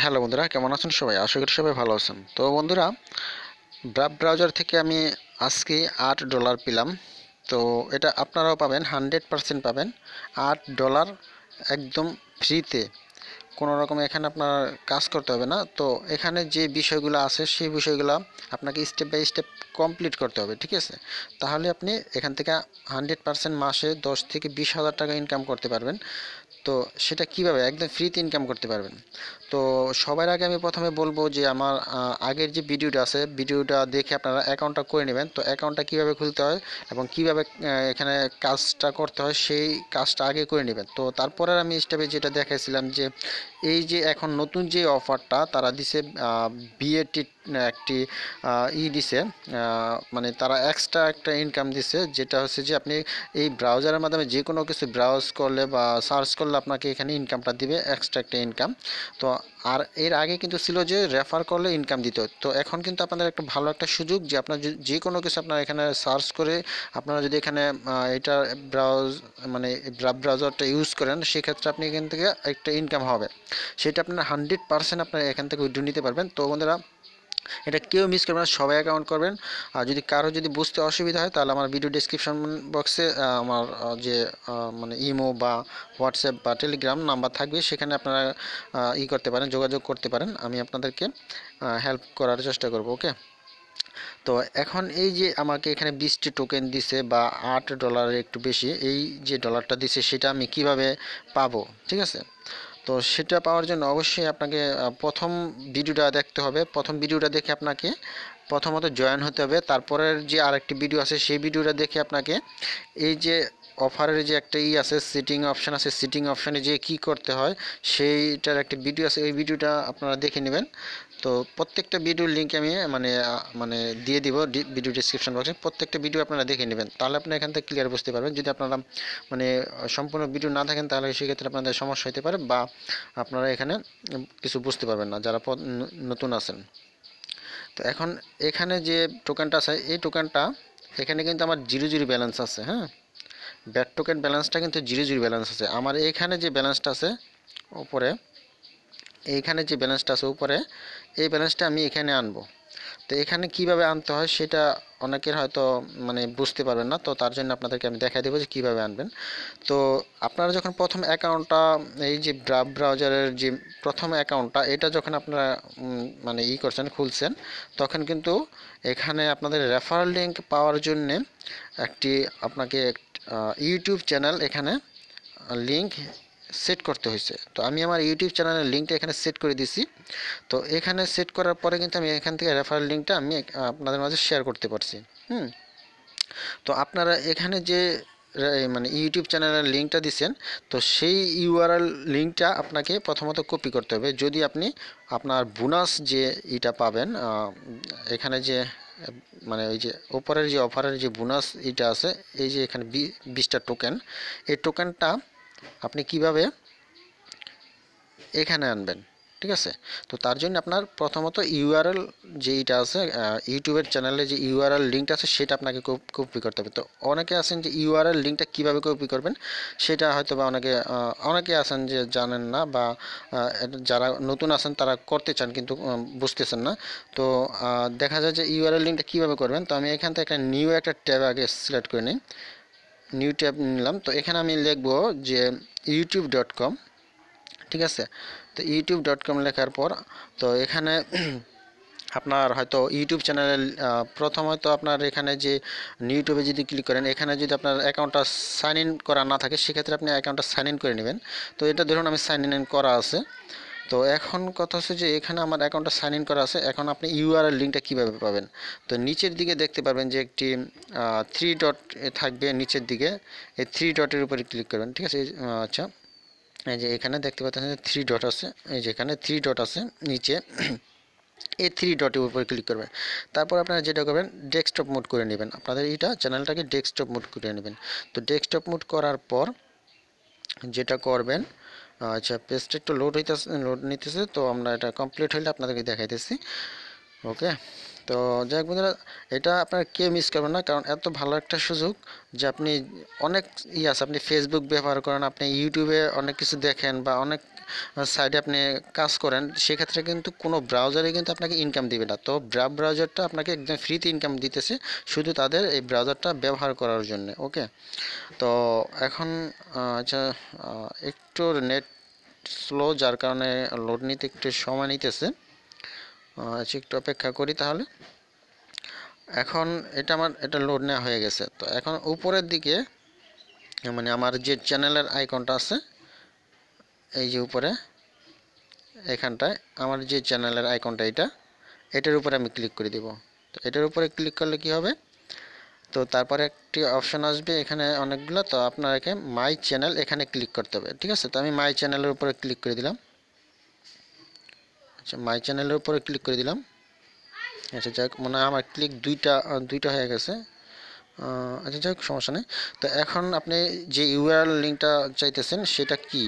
Hello বন্ধুরা, কেমন আছেন সবাই? আশা করি সবাই ভালো আছেন। তো বন্ধুরা, ব্রাউজার থেকে আমি আজকে $8 পেলাম। তো এটা আপনারাও পাবেন, 100% পাবেন। $8 একদম ফ্রিতে। কোনো রকম এখানে আপনার কাজ করতে হবে না। তো এখানে যে বিষয়গুলো আছে সেই বিষয়গুলো আপনাকে স্টেপ বাই স্টেপ কমপ্লিট করতে হবে, ঠিক আছে? তাহলে আপনি এখান থেকে 100% মাসে 10 থেকে 20 হাজার টাকা ইনকাম করতে পারবেন। তো সেটা কিভাবে একদম ফ্রিতে ইনকাম করতে পারবেন। তো সবার আগে আমি প্রথমে বলবো যে আমার আগের যে ভিডিওটা আছে, ভিডিওটা দেখে আপনারা অ্যাকাউন্টটা করে নেবেন। তো অ্যাকাউন্টটা কিভাবে খুলতে হয় এবং কিভাবে এখানে কাজটা করতে হয় সেই কাজটা আগে করে নেবেন। তো তারপরে আমি স্টেপে যেটা দেখাইছিলাম যে এই যে এখন নতুন যে অফারটা তারা দিছে, বিএটি একটি দিছে, মানে তারা এক্সট্রা একটা ইনকাম দিছে, যেটা হচ্ছে যে আপনি এই ব্রাউজারের মাধ্যমে যে কোনো কিছু ব্রাউজ করলে বা সার্চ করলে আপনাকে এখানে ইনকামটা দিবে, এক্সট্রা একটা ইনকাম। তো আর এর আগে কিন্তু ছিল যে রেফার করলে ইনকাম দিত। তো এখন কিন্তু আপনাদের একটা ভালো একটা সুযোগ যে আপনার যে কোনো কিছু আপনার এখানে সার্চ করে আপনারা যদি এখানে এটা ব্রাউজ মানে ব্রাউজারটা ইউজ করেন, সেক্ষেত্রে আপনি এখান থেকে একটা ইনকাম হবে। সেটা আপনার 100% আপনার এখান থেকে উইথড্র নিতে পারবেন। তো বন্ধুরা, এটা কেউ মিস করবেন না, সবাই অ্যাকাউন্ট করবেন। আর যদি কারো যদি বুঝতে অসুবিধা হয় তাহলে আমার ভিডিও ডেসক্রিপশন বক্সে আমার যে মানে ইমো বা হোয়াটসঅ্যাপ বা টেলিগ্রাম নাম্বার থাকবে, সেখানে আপনারা করতে পারেন, যোগাযোগ করতে পারেন। আমি আপনাদেরকে হেল্প করার চেষ্টা করব, ওকে? তো এখন এই যে আমাকে এখানে 20টি টোকেন দিছে বা $8 একটু বেশি, এই যে ডলারটা দিছে সেটা আমি কিভাবে পাবো, ঠিক আছে? তো সেটা পাওয়ার জন্য অবশ্যই আপনাকে প্রথম ভিডিওটা দেখতে হবে। প্রথম ভিডিওটা দেখে আপনাকে প্রথমত জয়েন হতে হবে। তারপরের যে আরেকটি ভিডিও আছে সেই ভিডিওটা দেখে আপনাকে এই যে অফারের যে একটা আছে, সিটিং অপশান আছে, সিটিং অপশানে যে কি করতে হয় সেইটার একটা ভিডিও আছে, ওই ভিডিওটা আপনারা দেখে নেবেন। তো প্রত্যেকটা ভিডিওর লিঙ্ক আমি মানে দিয়ে দিব ভিডিও ডিসক্রিপশন বক্সে। প্রত্যেকটা ভিডিও আপনারা দেখে নেবেন, তাহলে আপনারা এখান থেকে ক্লিয়ার বুঝতে পারবেন। যদি আপনারা মানে সম্পূর্ণ ভিডিও না থাকেন তাহলে সেক্ষেত্রে আপনাদের সমস্যা হতে পারে বা আপনারা এখানে কিছু বুঝতে পারবেন না যারা নতুন আছেন। তো এখন এখানে যে টোকেনটা আছে, এই টোকেনটা এখানে কিন্তু আমার 0 ব্যালেন্স আছে, হ্যাঁ? ব্যাট টোকেন ব্যালেন্সটা কিন্তু 0 ব্যালেন্স আছে। আমার এখানে যে ব্যালেন্সটা আছে উপরে, এইখানে যে ব্যালেন্সটা আছে উপরে, এই ব্যালেন্সটা আমি এখানে আনবো। তো এখানে কিভাবে আনতে হয় সেটা অনেকের হয়তো মানে বুঝতে পারবেন না। তো তার জন্য আপনাদেরকে আমি দেখাই দেবো যে কীভাবে আনবেন। তো আপনারা যখন প্রথম অ্যাকাউন্টটা, এই যে ব্রাউজারের যে প্রথম অ্যাকাউন্টটা, এটা যখন আপনারা মানে করছেন, খুলছেন, তখন কিন্তু এখানে আপনাদের রেফারেল লিঙ্ক পাওয়ার জন্যে একটি আপনাকে ইউটিউব চ্যানেল এখানে লিঙ্ক সেট করতে হয়েছে। তো আমি আমার ইউটিউব চ্যানেলের লিঙ্কটা এখানে সেট করে দিছি। তো এখানে সেট করার পরে কিন্তু আমি এখান থেকে রেফারেল লিঙ্কটা আমি আপনাদের মাঝে শেয়ার করতে পারছি। তো আপনারা এখানে যে মানে ইউটিউব চ্যানেলের লিঙ্কটা দিচ্ছেন, তো সেই ইউআরএল লিঙ্কটা আপনাকে প্রথমত কপি করতে হবে। যদি আপনি আপনার বোনাস যে এটা পাবেন, এখানে যে মানে ওই যে ওপরের যে অফারের যে বোনাস এটা আছে, এই যে এখানে 20টা টোকেন, এই টোকেনটা আপনি কিভাবে এখানে আনবেন, ঠিক আছে? তো তার জন্য আপনার প্রথমত ইউআরএল যেইটা আছে, ইউটিউবের চ্যানেলে যে ইউআরএল লিঙ্কটা আছে সেটা আপনাকে কপি করতে হবে। তো অনেকে আছেন যে ইউআরএল লিঙ্কটা কীভাবে কপি করবেন সেটা হয়তো বা অনেকে আছেন যে জানেন না, বা যারা নতুন আছেন তারা করতে চান কিন্তু বুঝতেছেন না। তো দেখা যায় যে ইউআরএল লিঙ্কটা কীভাবে করবেন। তো আমি এখান থেকে নিউ একটা ট্যাব আগে সিলেক্ট করে নিই, নিউ ট্যাব নিলাম। তো এখানে আমি লিখবো যে youtube.com, ঠিক আছে? তো youtube.com লেখার পর তো এখানে আপনার হয়তো ইউটিউব চ্যানেলের প্রথম হয়তো আপনার এখানে যে ইউটিউবে যদি ক্লিক করেন, এখানে যদি আপনার অ্যাকাউন্টটা সাইন ইন করা না থাকে সেক্ষেত্রে আপনি অ্যাকাউন্টটা সাইন ইন করে নেবেন। তো এটা ধরুন আমি সাইন ইন করা আছে। তো এখন কথা হচ্ছে যে এখানে আমার অ্যাকাউন্টটা সাইন ইন করা আছে। এখন আপনি ইউআরএল লিঙ্কটা কীভাবে পাবেন? তো নিচের দিকে দেখতে পারবেন যে একটি 3 ডট থাকবে নিচের দিকে, এই 3 ডটের উপরে ক্লিক করবেন, ঠিক আছে? আচ্ছা, এই যে এখানে দেখতে পাচ্ছেন যে 3 ডট আছে, এই যে এখানে 3 ডট আছে নিচে, এই 3 ডটের উপরে ক্লিক করবেন। তারপর আপনারা যেটা করবেন, ডেস্কটপ মোড করে নেবেন। আপনাদের এইটা চ্যানেলটাকে ডেস্কটপ মোড করে নেবেন। তো ডেস্কটপ মোড করার পর যেটা করবেন, আচ্ছা পেজটা একটু লোড নিতেছে, তো আমরা এটা কমপ্লিট হলে আপনাদেরকে দেখাইতেছি, ওকে? তো যাই হোক বন্ধুরা, এটা আপনারা কেউ মিস করবেন না, কারণ এত ভালো একটা সুযোগ যে আপনি অনেক আছে, আপনি ফেসবুক ব্যবহার করেন, আপনি ইউটিউবে অনেক কিছু দেখেন বা অনেক সাইডে আপনি কাজ করেন, সেক্ষেত্রে কিন্তু কোনো ব্রাউজারে কিন্তু আপনাকে ইনকাম দিবে না। তো ব্রাউজারটা আপনাকে একদম ফ্রিতে ইনকাম দিতেছে, শুধু তাদের এই ব্রাউজারটা ব্যবহার করার জন্য। ওকে, তো এখন আচ্ছা, একটু নেট স্লো, যার কারণে লোড নিতে একটু সময় নিতেছে। আচ্ছা, একটু অপেক্ষা করি তাহলে। এখন এটা লোড নেওয়া হয়ে গেছে। তো এখন উপরের দিকে মানে আমার যে চ্যানেলের আইকনটা আছে, এই যে উপরে এখানটায় আমার যে চ্যানেলের আইকনটা, এটার উপরে আমি ক্লিক করে দিব। তো এটার উপরে ক্লিক করলে কি হবে, তো তারপরে একটি অপশন আসবে এখানে অনেকগুলো, তো আপনাকে মাই চ্যানেল এখানে ক্লিক করতে হবে। ঠিক আছে, তো আমি মাই চ্যানেলের উপরে ক্লিক করে দিলাম। আচ্ছা, মাই চ্যানেলের উপরে ক্লিক করে দিলাম। আচ্ছা, যাক, মনে হয় আমার ক্লিক দুইটা হয়ে গেছে। আচ্ছা, যাক, সমস্যা নেই। তো এখন আপনি যে ইউআরএল লিঙ্কটা চাইতেছেন সেটা কি,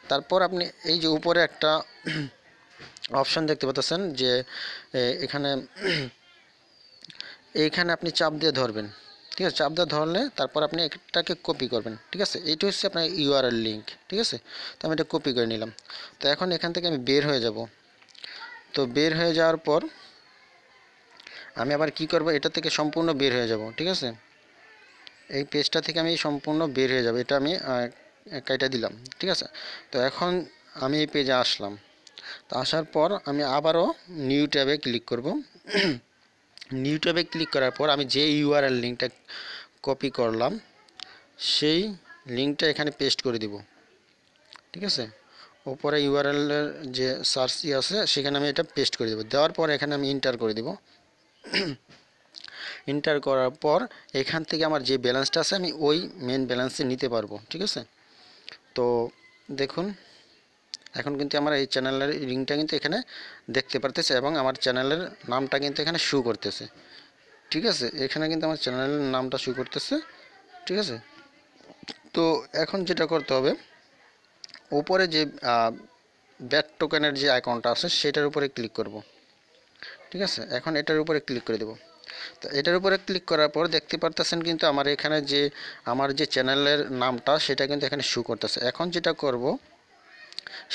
তারপর আপনি এই যে উপরে একটা অপশন দেখতে পাচ্ছেন যে এখানে এইখানে আপনি চাপ দিয়ে ধরবেন। ঠিক আছে, চাপ দিয়ে ধরলে তারপর আপনি এটাকে কপি করবেন। ঠিক আছে, এইটা হচ্ছে আপনার ইউআরএল লিঙ্ক। ঠিক আছে, তো আমি এটা কপি করে নিলাম। তো এখন এখান থেকে আমি বের হয়ে যাব। তো বের হয়ে যাওয়ার পর আমি আবার কি করব, এটা থেকে সম্পূর্ণ বের হয়ে যাব। ঠিক আছে, এই পেজটা থেকে আমি সম্পূর্ণ বের হয়ে যাব, এটা আমি কাইটা দিলাম। ঠিক আছে, তো এখন আমি এই পেজে আসলাম। তো আসার পর আমি আবারও নিউ ট্যাবে ক্লিক করব। নিউ ট্যাবে ক্লিক করার পর আমি যে ইউআরএল লিঙ্কটা কপি করলাম সেই লিঙ্কটা এখানে পেস্ট করে দিব। ঠিক আছে, উপরে ইউআরএলের যে সার্চ আছে সেখানে আমি এটা পেস্ট করে দেব। দেওয়ার পর এখানে আমি ইন্টার করে দিব। ইন্টার করার পর এখান থেকে আমার যে ব্যালেন্সটা আছে আমি ওই মেন ব্যালেন্সে নিতে পারবো। ঠিক আছে, তো দেখুন এখন কিন্তু আমার এই চ্যানেলের লিঙ্কটা কিন্তু এখানে দেখতে পারতেছে এবং আমার চ্যানেলের নামটা কিন্তু এখানে শো করতেছে। ঠিক আছে, এখানে কিন্তু আমার চ্যানেলের নামটা শো করতেছে। ঠিক আছে, তো এখন যেটা করতে হবে, উপরে যে ব্যাট টোকেনের যে আইকনটা আছে সেটার উপরে ক্লিক করব। ঠিক আছে, এখন এটার উপরে ক্লিক করে দেব। তো এটার উপরে ক্লিক করার পর দেখতে পারতেছেন কিন্তু আমার এখানে যে আমার যে চ্যানেলের নামটা সেটা কিন্তু এখানে শো করতেছে। এখন যেটা করব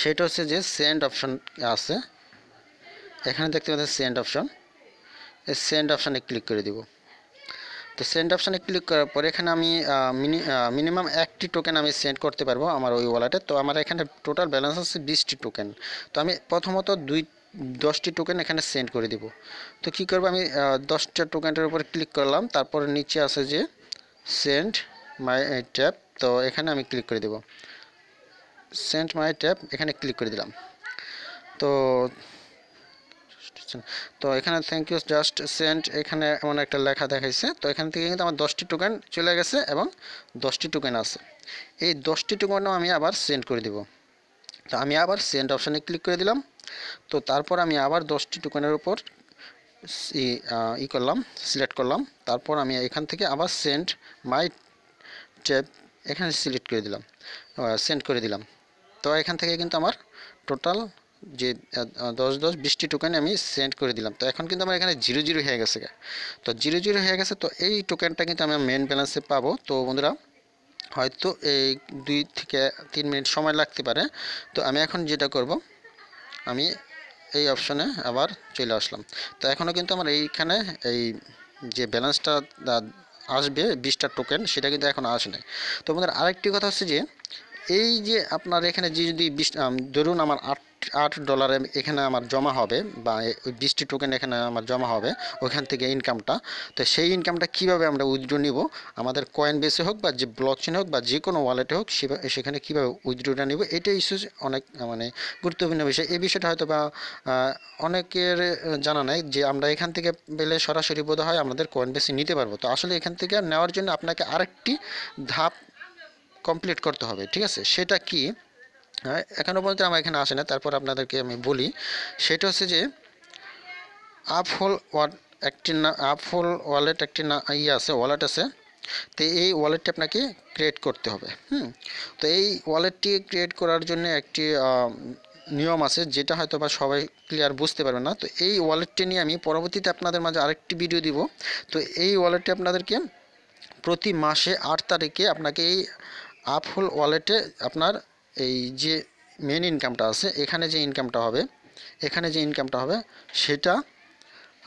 সেটা হচ্ছে যে সেন্ড অপশন আছে, এখানে দেখতে পাচ্ছেন সেন্ড অপশন, এই সেন্ড অপশানে ক্লিক করে দিব। তো সেন্ড অপশানে ক্লিক করার পর এখানে আমি মিনিমাম 1টি টোকেন আমি সেন্ড করতে পারবো আমার ওই ওয়ালেটে। তো আমার এখানে টোটাল ব্যালেন্স আছে 20টি টোকেন। তো আমি প্রথমত 10টি টোকেন এখানে সেন্ড করে দিব। তো কি করব, আমি 10টা টোকেনের উপর ক্লিক করলাম, তারপর নিচে আছে যে সেন্ড মাই ট্যাপ, তো এখানে আমি ক্লিক করে দেব। সেন্ড মাই ট্যাপ এখানে ক্লিক করে দিলাম। তো এখানে থ্যাংক ইউ জাস্ট সেন্ড, এখানে এমন একটা লেখা দেখাইছে। তো এখান থেকে কিন্তু আমার 10টি টোকেন চলে গেছে এবং 10টি টোকেন আছে। এই 10টি টোকেনও আমি আবার সেন্ড করে দিব। তো আমি আবার সেন্ড অপশানে ক্লিক করে দিলাম। তো তারপর আমি আবার 10টি টোকেনের উপর করলাম, সিলেক্ট করলাম। তারপর আমি এখান থেকে আবার সেন্ড মাই ট্যাপ এখানে সিলেক্ট করে দিলাম, সেন্ড করে দিলাম। তো এখান থেকে কিন্তু আমার টোটাল যে 20টি টোকেন আমি সেন্ড করে দিলাম। তো এখন কিন্তু আমার এখানে 0 হয়ে গেছে। তো 0 হয়ে গেছে, তো এই টোকেনটা কিন্তু আমি মেন ব্যালেন্সে পাবো। তো বন্ধুরা, হয়তো এই 2 থেকে 3 মিনিট সময় লাগতে পারে। তো আমি এখন যেটা করব, আমি এই অপশনে আবার চলে আসলাম। তো এখনও কিন্তু আমার এইখানে এই যে ব্যালেন্সটা আসবে 20টা টোকেন, সেটা কিন্তু এখন আসে নাই। তো বন্ধুরা, আরেকটি কথা হচ্ছে যে এই যে আপনার এখানে যে যদি ধরুন আমার $8 এখানে আমার জমা হবে, বা ওই 20টি টোকেন এখানে আমার জমা হবে ওখান থেকে ইনকামটা। তো সেই ইনকামটা কিভাবে আমরা উইথড্র নিব, আমাদের কয়েন বেসে হোক বা যে ব্লকচেন হোক বা যে কোনো ওয়ালেটে হোক, সেখানে কীভাবে উইথড্রটা নিব, এটা ইস্যু অনেক মানে গুরুত্বপূর্ণ বিষয়। এই বিষয়টা হয়তো বা অনেকের জানা নাই যে আমরা এখান থেকে পেলে সরাসরি বোধ হয় আমাদের কয়েন বেসে নিতে পারবো। তো আসলে এখান থেকে নেওয়ার জন্য আপনাকে আরেকটি ধাপ কমপ্লিট করতে হবে। ঠিক আছে, সেটা কি এখনও পর্যন্ত আমার এখানে আসে না, তারপর আপনাদেরকে আমি বলি। সেটা হচ্ছে যে আপহোল ওয়ালেট একটি ওয়ালেট আছে। তো এই ওয়ালেটটি আপনাকে ক্রিয়েট করতে হবে। তো এই ওয়ালেটটি ক্রিয়েট করার জন্য একটি নিয়ম আছে, যেটা হয়তো বা সবাই ক্লিয়ার বুঝতে পারবে না। তো এই ওয়ালেটটি নিয়ে আমি পরবর্তীতে আপনাদের মাঝে আরেকটি ভিডিও দিব। তো এই ওয়ালেটটি আপনাদেরকে প্রতি মাসে 8 তারিখে আপনাকে এই আপহোল ওয়ালেটে আপনার এই যে মেন ইনকামটা আছে, এখানে যে ইনকামটা হবে সেটা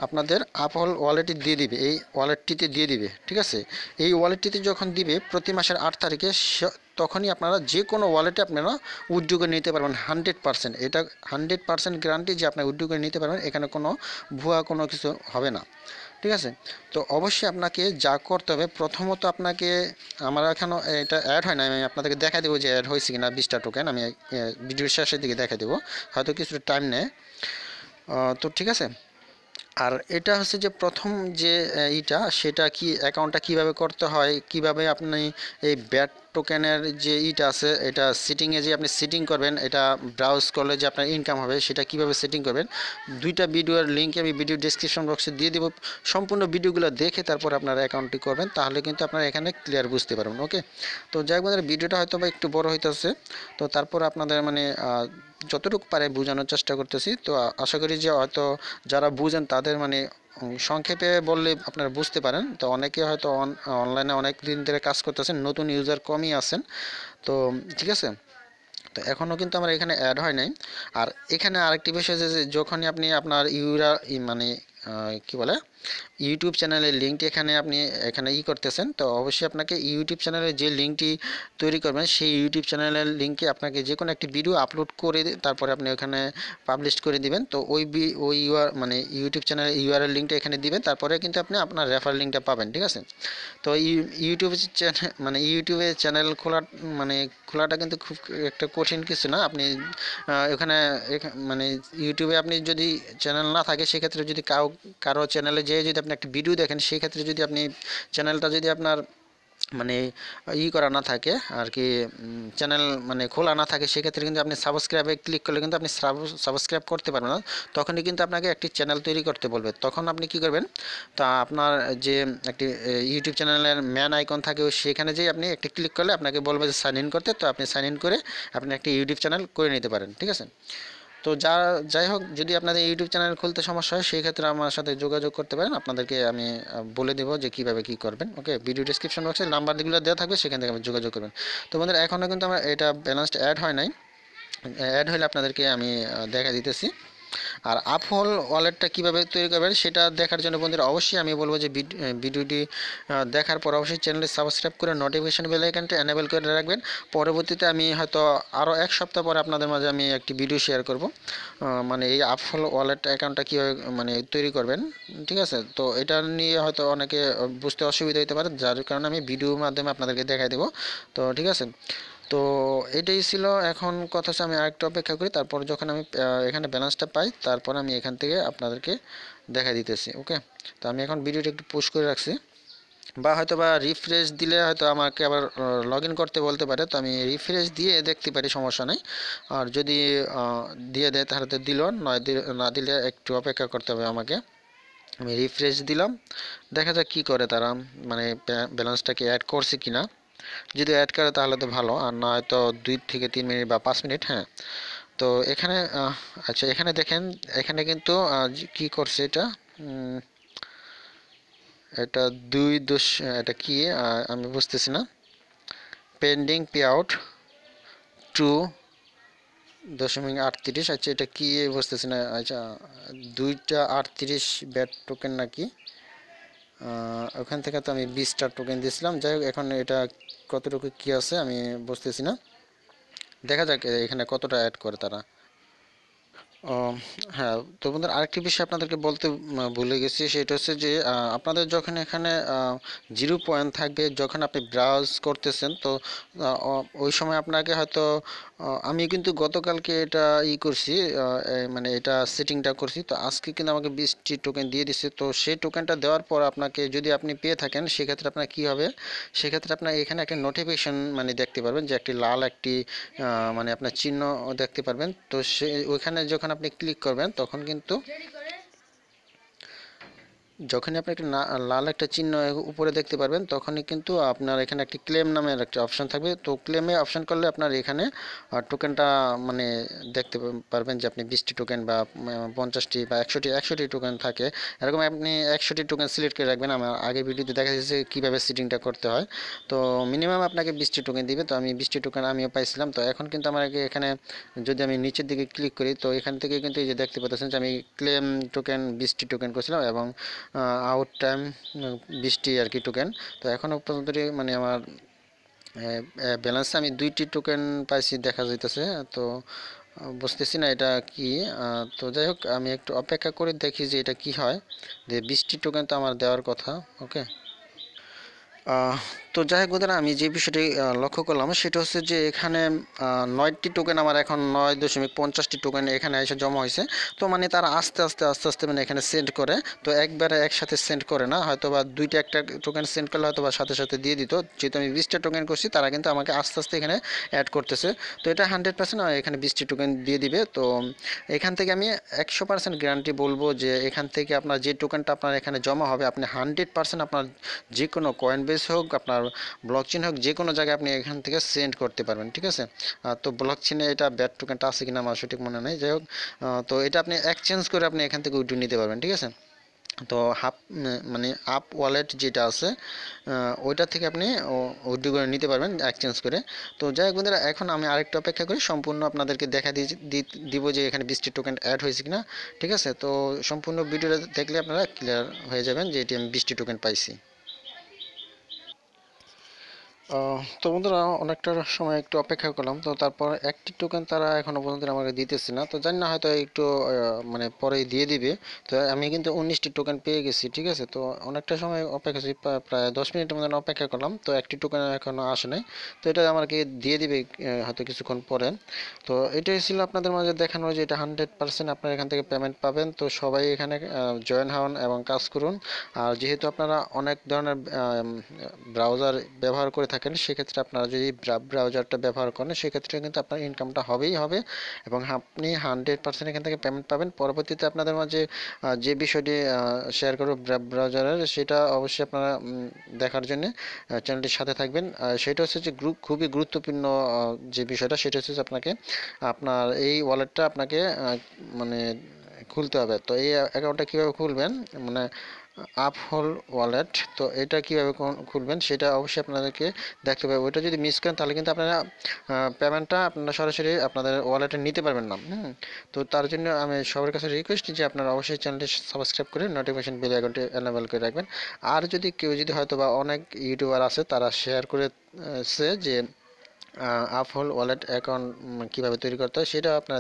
আপনাদের আপহল ওয়ালেটে দিয়ে দিবে, এই ওয়ালেটটিতে দিয়ে দিবে, ঠিক আছে। এই ওয়ালেটটিতে যখন দিবে প্রতি মাসের 8 তারিখে, তখনই আপনারা যে কোনো ওয়ালেটে আপনারা উইথড্র করে নিতে পারবেন 100%। এটা 100% গ্যারান্টি যে আপনি উইথড্র করে নিতে পারবেন, এখানে কোনো ভুয়া কোনো কিছু হবে না, ঠিক আছে। তো অবশ্যই আপনাকে যা করতে হবে, প্রথমত আপনাকে, আমার এখানে এটা অ্যাড হয় না, আমি আপনাদেরকে দেখা দেবো যে অ্যাড হয়েছে কিনা 20টা টোকেন, আমি ভিডিওর শেষের দিকে দেখা দেবো, হয়তো কিছুটা টাইম নেয়। তো ঠিক আছে। আর এটা হচ্ছে যে প্রথম যে সেটা কি অ্যাকাউন্টটা কিভাবে করতে হয়, কিভাবে আপনি এই ব্যাট টোকেনের যে আছে, এটা সিটিংয়ে যে আপনি সিটিং করবেন, এটা ব্রাউজ করলে যে আপনার ইনকাম হবে সেটা কিভাবে সেটিং করবেন, দুইটা ভিডিওর লিঙ্ক আমি ভিডিও ডেসক্রিপশন বক্সে দিয়ে দেবো। সম্পূর্ণ ভিডিওগুলো দেখে তারপর আপনার অ্যাকাউন্টটি করবেন, তাহলে কিন্তু আপনারা এখানে ক্লিয়ার বুঝতে পারবেন। ওকে, তো যাই হোক বন্ধুরা, ভিডিওটা হয়তো বা একটু বড় হইতেছে, তো তারপর আপনাদের মানে যতটুকু পারে বোঝানোর চেষ্টা করতেছি। তো আশা করি যে হয়তো যারা বুঝেন তাদের মানে সংক্ষেপে বললে আপনারা বুঝতে পারেন। তো অনেকে হয়তো অনলাইনে অনেক দিন ধরে কাজ করতেছেন, নতুন ইউজার কমই আছেন, তো ঠিক আছে। তো এখনও কিন্তু আমার এখানে অ্যাড হয় নাই। আর এখানে আরেকটি বিষয় যে যখনই আপনি আপনার মানে কি বলে ইউটিউব চ্যানেলের লিঙ্কটি এখানে করতেছেন, তো অবশ্যই আপনাকে ইউটিউব চ্যানেলের যে লিঙ্কটি তৈরি করবেন, সেই ইউটিউব চ্যানেলের লিঙ্কে আপনাকে যে কোনো একটি ভিডিও আপলোড করে তারপরে আপনি ওখানে পাবলিশ করে দিবেন। তো ওই মানে ইউটিউব চ্যানেলের ইউআরএল লিঙ্কটা এখানে দিবেন, তারপরে কিন্তু আপনি আপনার রেফার লিঙ্কটা পাবেন, ঠিক আছে। তো ইউটিউবে ইউটিউবে চ্যানেল খোলাটা কিন্তু খুব একটা কঠিন কিছু না। আপনি ওখানে মানে ইউটিউবে আপনি যদি চ্যানেল না থাকে, সেক্ষেত্রে যদি কারো চ্যানেলে যেয়ে যদি আপনি একটা ভিডিও দেখেন, সেই ক্ষেত্রে যদি আপনি চ্যানেলটা যদি আপনার মানে করা না থাকে আর কি, চ্যানেল মানে খোলা না থাকে, সেক্ষেত্রে কিন্তু আপনি সাবস্ক্রাইবে ক্লিক করলে কিন্তু আপনি সাবস্ক্রাইব করতে পারবেন না। তখনই কিন্তু আপনাকে একটি চ্যানেল তৈরি করতে বলবে। তখন আপনি কি করবেন, তা আপনার যে একটি ইউটিউব চ্যানেলের ম্যান আইকন থাকে, সেখানে যেয়ে আপনি একটি ক্লিক করলে আপনাকে বলবে যে সাইন ইন করতে। তো আপনি সাইন ইন করে আপনি একটি ইউটিউব চ্যানেল করে নিতে পারেন, ঠিক আছে। তো যাই হোক, যদি আপনাদের ইউটিউব চ্যানেল খুলতে সমস্যা হয়, সেই ক্ষেত্রে আমার সাথে যোগাযোগ করতে পারেন, আপনাদেরকে আমি বলে দেবো যে কীভাবে কী করবেন। ওকে, ভিডিও ডিসক্রিপশন বক্সে নাম্বারগুলো দেওয়া থাকবে, সেখান থেকে আপনি যোগাযোগ করবেন। তো বন্ধুরা, এখনও কিন্তু আমার এটা ব্যালেন্সড অ্যাড হয় নাই, অ্যাড হলে আপনাদেরকে আমি দেখা দিতেছি। আর আপহোল ওয়ালেটটা কীভাবে তৈরি করবেন সেটা দেখার জন্য বন্ধুরা, অবশ্যই আমি বলবো যে ভিডিওটি দেখার পর অবশ্যই চ্যানেলটি সাবস্ক্রাইব করে নোটিফিকেশন বেল আইকনটা এনেবল করে রাখবেন। পরবর্তীতে আমি হয়তো আরও 1 সপ্তাহ পরে আপনাদের মাঝে আমি একটি ভিডিও শেয়ার করব, মানে এই আপহোল ওয়ালেট অ্যাকাউন্টটা কীভাবে মানে তৈরি করবেন, ঠিক আছে। তো এটা নিয়ে হয়তো অনেকে বুঝতে অসুবিধা হতে পারে, যার কারণে আমি ভিডিওর মাধ্যমে আপনাদেরকে দেখাই দেবো। তো ঠিক আছে, তো এটাই ছিল। এখন কথা হচ্ছে আমি আরেকটু অপেক্ষা করি, তারপর যখন আমি এখানে ব্যালেন্সটা পাই, তারপর আমি এখান থেকে আপনাদেরকে দেখা দিতেছি। ওকে, তো আমি এখন ভিডিওটা একটু পোস্ট করে রাখছি, বা হয়তো বা রিফ্রেশ দিলে হয়তো আমাকে আবার লগ ইন করতে বলতে পারে। তো আমি রিফ্রেশ দিয়ে দেখতে পারি, সমস্যা নেই। আর যদি দিয়ে দেয় তাহলে তো দিল, না দিলে একটু অপেক্ষা করতে হবে আমাকে। আমি রিফ্রেশ দিলাম, দেখা যাক কী করে তারা, মানে ব্যালেন্সটাকে অ্যাড করছে কিনা। যদি অ্যাড করে তাহলে তো ভালো, আর না হয়তো 2 থেকে 3 মিনিট বা 5 মিনিট। হ্যাঁ, তো এখানে আচ্ছা, এখানে দেখেন, এখানে কিন্তু কি করছে এটা, এটা এটা কি আমি বুঝতেছি না। Pending pay out 2.38। আচ্ছা, এটা কি বুঝতেছি না। আচ্ছা, 2.38 ব্যাট টোকেন নাকি, ওখান থেকে তো আমি 20টা টোকেন দিয়েছিলাম। যাই হোক, এখন এটা কতটুকু কি আছে আমি বুঝতেছি না, দেখা যাক এখানে কতটা অ্যাড করে তারা। ও হ্যাঁ, তো বন্ধুরা, আরেকটি বিষয় আপনাদেরকে বলতে ভুলে গেছি, সেটা হচ্ছে যে আপনাদের যখন এখানে 0 পয়েন্ট থাকবে, যখন আপনি ব্রাউজ করতেছেন, তো ওই সময় আপনাকে হয়তো আমি কিন্তু গতকালকে এটা করছি, মানে এটা সেটিংটা করছি। তো আজকে কিন্তু আমাকে 20টি টোকেন দিয়ে দিচ্ছে। তো সেই টোকেনটা দেওয়ার পর আপনাকে যদি আপনি পেয়ে থাকেন, সেক্ষেত্রে আপনার কি হবে, সেক্ষেত্রে আপনার এখানে একটা নোটিফিকেশন মানে দেখতে পারবেন, যে একটি লাল একটি মানে আপনার চিহ্ন দেখতে পারবেন। তো ওইখানে যখন আপনি ক্লিক করবেন, তখন কিন্তু যখনই আপনি একটা লাল একটা চিহ্ন উপরে দেখতে পারবেন তখনই কিন্তু আপনার এখানে একটি ক্লেম নামের একটা অপশন থাকবে। তো ক্লেমে অপশন করলে আপনার এখানে টোকেনটা মানে দেখতে পারবেন যে আপনি 20টি টোকেন বা 50টি বা 100টি টোকেন থাকে এরকম আপনি 100টি টোকেন সিলেক্ট করে রাখবেন। আমার আগের ভিডিওতে দেখা যাচ্ছে কীভাবে সিটিংটা করতে হয়। তো মিনিমাম আপনাকে 20টি টোকেন দিবে। তো আমি 20টি টোকেন আমিও পাইছিলাম। তো এখন কিন্তু আমার এখানে যদি আমি নিচের দিকে ক্লিক করি তো এখান থেকে কিন্তু এই যে দেখতে পাচ্ছেন যে আমি ক্লেম টোকেন 20টি টোকেন করছিলাম এবং আউট টাইম 20টি আর কি টোকেন। তো এখনও পর্যন্ত মানে আমার ব্যালেন্সে আমি 2টি টোকেন পাইছি দেখা যাইতেছে। তো বুঝতেছি না এটা কি। তো যাই হোক আমি একটু অপেক্ষা করে দেখি যে এটা কি হয়। যে 20টি টোকেন তো আমার দেওয়ার কথা। ওকে। তো যাই হোক বন্ধুরা, আমি যে বিষয়টি লক্ষ্য করলাম সেটা হচ্ছে যে এখানে 9টি টোকেন আমার এখন 9.50টি টোকেন এখানে এসে জমা হয়েছে। তো মানে তারা আস্তে আস্তে আস্তে আস্তে মানে এখানে সেন্ড করে। তো একবারে একসাথে সেন্ড করে না, হয়তো বা দুইটা একটা টোকেন সেন্ড করলে হয়তো বা সাথে সাথে দিয়ে দিত। যেহেতু আমি 20টা টোকেন করছি তারা কিন্তু আমাকে আস্তে আস্তে এখানে অ্যাড করতেছে। তো এটা 100% এখানে 20টি টোকেন দিয়ে দিবে। তো এখান থেকে আমি 100% গ্যারান্টি বলবো যে এখান থেকে আপনার যে টোকেনটা আপনার এখানে জমা হবে আপনি 100% আপনার যে কোনো কয়েন বেস হোক আপনার ব্লকচেন হোক যে কোনো জায়গায় আপনি এখান থেকে সেন্ড করতে পারবেন। ঠিক আছে। তো ব্লকচেনে এটা ব্যাড টোকেনটা আছে কিনা আমার সঠিক মনে নেই। যাই হোক, তো এটা আপনি এক্সচেঞ্জ করে আপনি এখান থেকে উইথড্র নিতে পারবেন। ঠিক আছে। তো মানে আপ ওয়ালেট যেটা আছে ওইটা থেকে আপনি উইথড্র করে নিতে পারবেন এক্সচেঞ্জ করে। তো যাই হোক বন্ধুরা, এখন আমি আরেকটু অপেক্ষা করি, সম্পূর্ণ আপনাদেরকে দেখা দিব যে এখানে 20টি টোকেন অ্যাড হয়েছে কিনা। ঠিক আছে। তো সম্পূর্ণ ভিডিওটা দেখলে আপনারা ক্লিয়ার হয়ে যাবেন যে এটি আমি 20টি টোকেন পাইছি। তো বন্ধুরা, অনেকটা সময় একটু অপেক্ষা করলাম। তো তারপর একটি টোকেন তারা এখনো পর্যন্ত আমাকে দিতেছে না। তো জানি না, হয়তো একটু মানে পরেই দিয়ে দিবে। তো আমি কিন্তু 19টি টোকেন পেয়ে গেছি। ঠিক আছে। তো অনেকটা সময় অপেক্ষা করছি, প্রায় 10 মিনিটের মতো অপেক্ষা করলাম। তো একটি টোকেন এখনো আসে নাই। তো এটা আমাকে দিয়ে দিবে হয়তো কিছুক্ষণ পরে। তো এটাই ছিল আপনাদের মাঝে দেখানো যে এটা 100% আপনারা এখান থেকে পেমেন্ট পাবেন। তো সবাই এখানে জয়েন হন এবং কাজ করুন। আর যেহেতু আপনারা অনেক ধরনের ব্রাউজার ব্যবহার করে থাকেন, সেক্ষেত্রে আপনারা যদি ব্রাউজারটা ব্যবহার করেন সেক্ষেত্রে কিন্তু আপনার ইনকামটা হবেই হবে এবং আপনি 100% এখান থেকে পেমেন্ট পাবেন। পরবর্তীতে আপনাদের মাঝে যে বিষয়টি শেয়ার করব ব্রাউজারের, সেটা অবশ্যই আপনারা দেখার জন্য চ্যানেলটির সাথে থাকবেন। সেটা হচ্ছে যে খুবই গুরুত্বপূর্ণ যে বিষয়টা, সেটা হচ্ছে যে আপনার এই ওয়ালেটটা আপনাকে মানে খুলতে হবে। তো এই অ্যাকাউন্টটা কীভাবে খুলবেন, মানে আপহোল ওয়ালেট, তো এটা কীভাবে খুলবেন সেটা অবশ্যই আপনাদেরকে দেখতে হবে। ওইটা যদি মিস করেন তাহলে কিন্তু আপনারা পেমেন্টটা আপনারা সরাসরি আপনাদের ওয়ালেটে নিতে পারবেন না। তো তার জন্য আমি সবার কাছে রিকোয়েস্ট যে আপনারা অবশ্যই চ্যানেলটি সাবস্ক্রাইব করে নোটিফিকেশন বেল আইকনটি এনেবল করে রাখবেন। আর যদি কেউ যদি হয়তো বা অনেক ইউটিউবার আছে তারা শেয়ার করেছে যে আপহোল ওয়ালেট অ্যাকাউন্ট কীভাবে তৈরি করতে হয় সেটা আপনারা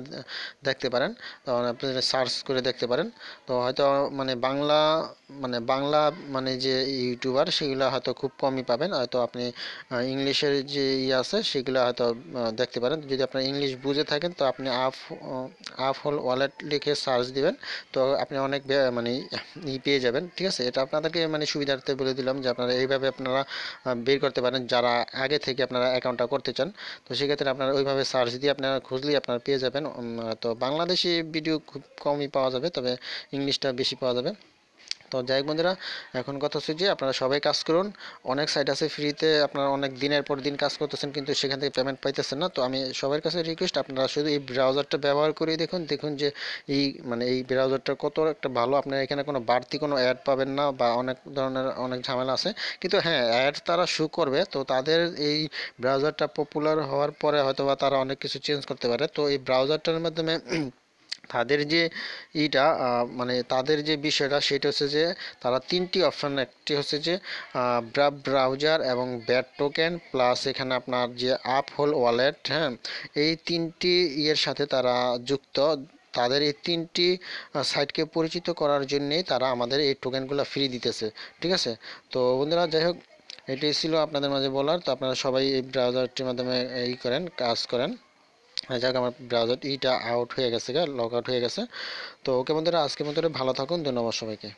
দেখতে পারেন। তখন আপনি সার্চ করে দেখতে পারেন। তো হয়তো বাংলা মানে যে ইউটিউবার সেগুলো হয়তো খুব কমই পাবেন। হয়তো আপনি ইংলিশের যে আছে সেগুলো হয়তো দেখতে পারেন। যদি আপনার ইংলিশ বুঝে থাকেন তো আপনি আপহোল ওয়ালেট লিখে সার্চ দিবেন। তো আপনি অনেক মানে পেয়ে যাবেন। ঠিক আছে। এটা আপনাদেরকে মানে সুবিধার্থে বলে দিলাম যে আপনারা এইভাবে আপনারা বের করতে পারেন যারা আগে থেকে আপনারা অ্যাকাউন্টটা করতে চান। তো সেক্ষেত্রে আপনারা ওইভাবে সার্চ দিয়ে আপনারা খুঁজলেই আপনারা পেয়ে যাবেন। তো বাংলাদেশি ভিডিও খুব কমই পাওয়া যাবে, তবে ইংলিশটা বেশি পাওয়া যাবে। তো যাই হোক বন্ধুরা, এখন কথা হচ্ছে যে আপনারা সবাই কাজ করুন। অনেক সাইট আছে ফ্রিতে, আপনারা অনেক দিনের পর দিন কাজ করতেছেন কিন্তু সেখান থেকে পেমেন্ট পাইতেছেন না। তো আমি সবার কাছে রিকোয়েস্ট আপনারা শুধু এই ব্রাউজারটা ব্যবহার করে দেখুন যে এই ব্রাউজারটা কত একটা ভালো। আপনারা এখানে কোনো বাড়তি কোনো অ্যাড পাবেন না বা অনেক ধরনের অনেক ঝামেলা আছে, কিন্তু হ্যাঁ অ্যাড তারা শো করবে। তো তাদের এই ব্রাউজারটা পপুলার হওয়ার পরে হয়তো বা তারা অনেক কিছু চেঞ্জ করতে পারে। তো এই ব্রাউজারটার মাধ্যমে তাদের যে মানে তাদের যে বিষয়টা সেটা হচ্ছে যে তারা 3টি অপশন, একটি হচ্ছে যে ব্রাউজার এবং ব্যাড টোকেন প্লাস এখানে আপনার যে আপহোল ওয়ালেট, হ্যাঁ, এই 3টি ইয়ের সাথে তারা যুক্ত। তাদের এই 3টি সাইটকে পরিচিত করার জন্যেই তারা আমাদের এই টোকেনগুলো ফ্রি দিতেছে। ঠিক আছে। তো বন্ধুরা, যাই হোক, এটাই ছিল আপনাদের মাঝে বলার। তো আপনারা সবাই এই ব্রাউজারটির মাধ্যমে কাজ করেন। যাক, আমার ব্রাউজার আউট হয়ে গেছে, লগ আউট হয়ে গেছে। তো ওকে বন্ধুরা, আজকের মতো ভালো থাকুন। ধন্যবাদ সবাইকে।